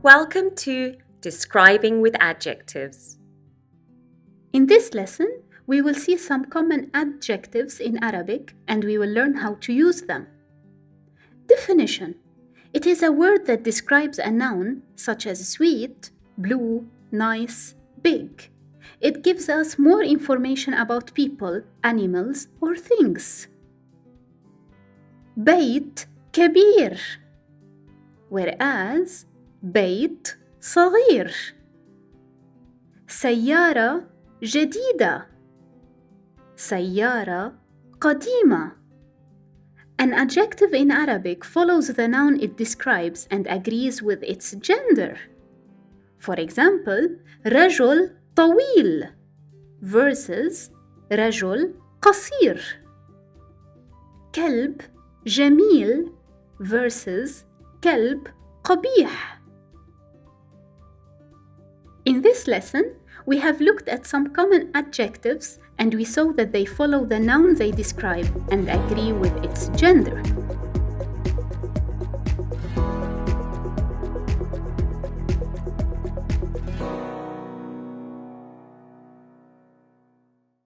Welcome to Describing with Adjectives. In this lesson, we will see some common adjectives in Arabic and we will learn how to use them. Definition. It is a word that describes a noun such as sweet, blue, nice, big. It gives us more information about people, animals, or things. بيت كبير, whereas بيت صغير. سيارة جديدة, سيارة قديمة. An adjective in Arabic follows the noun it describes and agrees with its gender. For example, رجل طويل versus رجل قصير. كلب جميل versus كلب قبيح. In this lesson, we have looked at some common adjectives and we saw that they follow the noun they describe and agree with its gender.